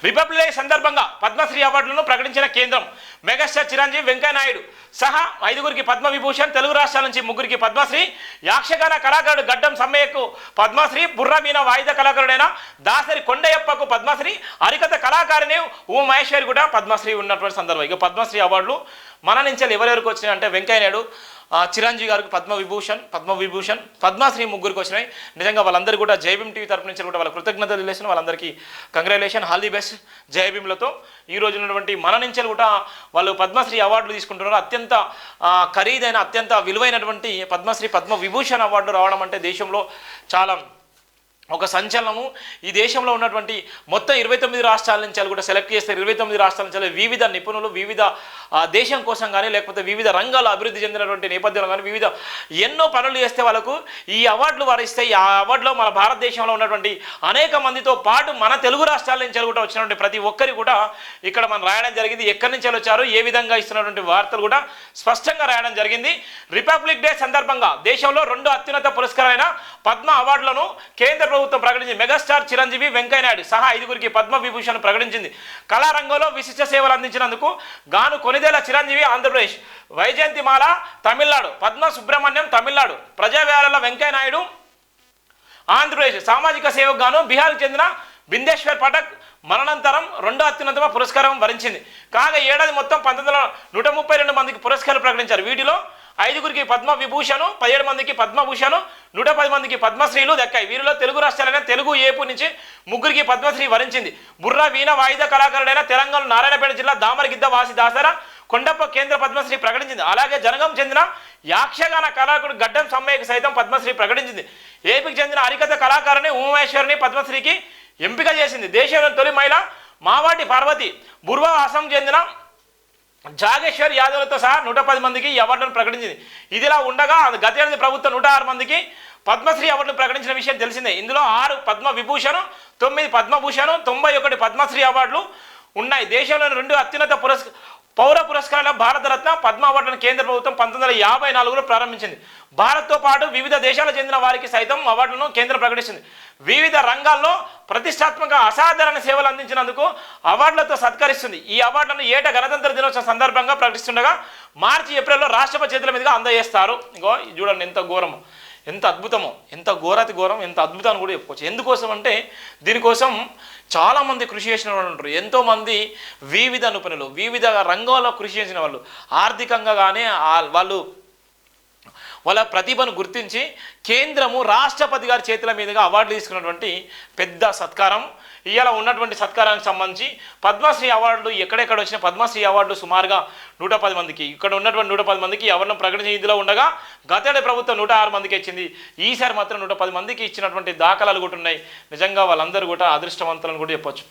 Republic day సందర్భంగా పద్మశ్రీ అవార్డులను ప్రకటించిన కేంద్రం. మెగాస్టార్ చిరంజీవి, వెంకయ్య నాయుడు సహా 5గురికి పద్మవిభూషణ్, తెలుగు రాష్ట్రాల నుంచి 3గురికి పద్మశ్రీ, యాక్షగాన కళాకారుడు గడ్డం సమ్మయ్యకు పద్మశ్రీ, బుర్రమీన వాయిద కళాకారుడైన దాసరి కొండయ్యప్పకు పద్మశ్రీ, హరికథ కళాకారిణి మహేశ్వరి కూడా పద్మశ్రీ ఉన్నటువంటి సందర్భం. ఇక పద్మశ్రీ అవార్డులు మన నుంచి ఎవరెవరికి వచ్చినాయి అంటే వెంకయ్య నాయుడు, చిరంజీవి గారికి పద్మవిభూషణ్, పద్మశ్రీ 3గురికి వచ్చినాయి. నిజంగా వాళ్ళందరూ కూడా జైభీం టీవీ తరపు నుంచి కూడా వాళ్ళ కృతజ్ఞతలు తెలియజేసిన వాళ్ళందరికీ కంగ్రాచులేషన్, ఆల్ ది బెస్ట్ జైభీంలతో. ఈ రోజు ఉన్నటువంటి మన నుంచి కూడా వాళ్ళు పద్మశ్రీ అవార్డులు తీసుకుంటున్నారు. అత్యంత ఖరీదైన, అత్యంత విలువైనటువంటి పద్మశ్రీ, పద్మవిభూషణ్ అవార్డు రావడం అంటే దేశంలో చాలా ఒక సంచలనము. ఈ దేశంలో ఉన్నటువంటి మొత్తం 29 రాష్ట్రాల నుంచి కూడా సెలెక్ట్ చేస్తారు. 29 రాష్ట్రాల నుంచి వివిధ నిపుణులు, వివిధ దేశం కోసం కానీ లేకపోతే వివిధ రంగాల్లో అభివృద్ధి చెందినటువంటి నేపథ్యంలో కానీ వివిధ ఎన్నో పనులు చేస్తే వాళ్ళకు ఈ అవార్డులు వారిస్తే ఈ అవార్డులో మన భారతదేశంలో ఉన్నటువంటి అనేక మందితో పాటు మన తెలుగు రాష్ట్రాల నుంచి కూడా వచ్చినటువంటి ప్రతి ఒక్కరి కూడా ఇక్కడ మనం రాయడం జరిగింది. ఎక్కడి నుంచి వచ్చారు, ఏ విధంగా ఇస్తున్నటువంటి వార్తలు కూడా స్పష్టంగా రాయడం జరిగింది. రిపబ్లిక్ డే సందర్భంగా దేశంలో 2 అత్యున్నత పురస్కారాలైన పద్మ అవార్డులను కేంద్ర ప్రభుత్వం ప్రకటించింది. మెగాస్టార్ చిరంజీవి, వెంకయ్య నాయుడు సహా 5గురికి పద్మవిభూషణ్ ప్రకటించింది. కళారంగంలో విశిష్ట సేవలు అందించినందుకు గాను కొనిదేల చిరంజీవి ఆంధ్రప్రదేశ్, వైజయంతిమాల తమిళనాడు, పద్మ సుబ్రహ్మణ్యం తమిళనాడు, ప్రజావ్యాల వెంకయ్య నాయుడు ఆంధ్రప్రదేశ్, సామాజిక సేవకు గాను బీహార్కు చెందిన బిందేశ్వర్ పటక్ మరణానంతరం 2వ అత్యున్నత పురస్కారం వరించింది. కాగా ఏడాది మొత్తం 132 మందికి పురస్కారాలు ప్రకటించారు. వీటిలో 5గురికి పద్మవిభూషణ్, 17 మందికి పద్మభూషణ్, 110 మందికి పద్మశ్రీలు దక్కాయి. వీరిలో తెలుగు రాష్ట్రాలైన తెలుగు ఏపు నుంచి 3గురికి పద్మశ్రీ వరించింది. బుర్ర వీణ వాయిద కళాకారుడైన తెలంగాణ నారాయణపేట జిల్లా దామరగిద్ద వాసి దాసర కొండప్ప కేంద్ర పద్మశ్రీ ప్రకటించింది. అలాగే జనగం చెందిన యాక్షగాన కళాకారుడు గడ్డం సమ్మయ్యకు సైతం పద్మశ్రీ ప్రకటించింది. ఏపీకి చెందిన హరికథ కళాకారుని ఉమేశ్వరిని పద్మశ్రీకి ఎంపిక చేసింది. దేశంలోని తొలి మహిళ మావాటి పార్వతి, బుర్వా అస్సాం చెందిన జాగేశ్వర్ యాదవ్లతో సహా 110 మందికి ఈ అవార్డులను ప్రకటించింది. ఇదిలా ఉండగా గతేడాది ప్రభుత్వం 106 మందికి పద్మశ్రీ అవార్డును ప్రకటించిన విషయం తెలిసిందే. ఇందులో 6 పద్మవిభూషణ్, 9 పద్మభూషణ్, 91 పద్మశ్రీ అవార్డులు ఉన్నాయి. దేశంలోని 2 అత్యున్నత పౌర పురస్కారాల భారతరత్న పద్మ అవార్డులను కేంద్ర ప్రభుత్వం 1954లో ప్రారంభించింది. భారత్తో పాటు వివిధ దేశాలకు చెందిన వారికి సైతం అవార్డులను కేంద్రం ప్రకటిస్తుంది. వివిధ రంగాల్లో ప్రతిష్టాత్మక అసాధారణ సేవలు అందించినందుకు అవార్డులతో సత్కరిస్తుంది. ఈ అవార్డులను ఏటా గణతంత్ర దినోత్సవం సందర్భంగా ప్రకటిస్తుండగా మార్చి, ఏప్రిల్లో రాష్ట్రపతి చేతుల మీదుగా అందజేస్తారు. ఇంకో చూడండి ఎంత ఘోరమో, ఎంత అద్భుతమో, ఎంత ఘోరాతి ఘోరం, ఎంత అద్భుతాన్ని కూడా చెప్పుకోవచ్చు. ఎందుకోసం అంటే దీనికోసం చాలామంది కృషి చేసిన వాళ్ళు ఉంటారు. ఎంతోమంది వివిధ నిపుణులు, వివిధ రంగాల్లో కృషి చేసిన వాళ్ళు ఆర్థికంగా కానీ వాళ్ళ ప్రతిభను గుర్తించి కేంద్రము రాష్ట్రపతి గారి చేతుల మీదుగా అవార్డులు తీసుకున్నటువంటి పెద్ద సత్కారం. ఇవాళ ఉన్నటువంటి సత్కారానికి సంబంధించి పద్మశ్రీ అవార్డులు ఎక్కడెక్కడ వచ్చిన పద్మశ్రీ అవార్డులు సుమారుగా 110 మందికి, ఇక్కడ ఉన్నటువంటి 110 మందికి అవార్డును ప్రకటించిన ఇందులో ఉండగా గతేడాది ప్రభుత్వం 106 మందికి ఇచ్చింది. ఈసారి మాత్రం 110 మందికి ఇచ్చినటువంటి దాఖలాలు కూడా ఉన్నాయి. నిజంగా వాళ్ళందరూ కూడా అదృష్టవంతులను కూడా చెప్పొచ్చు.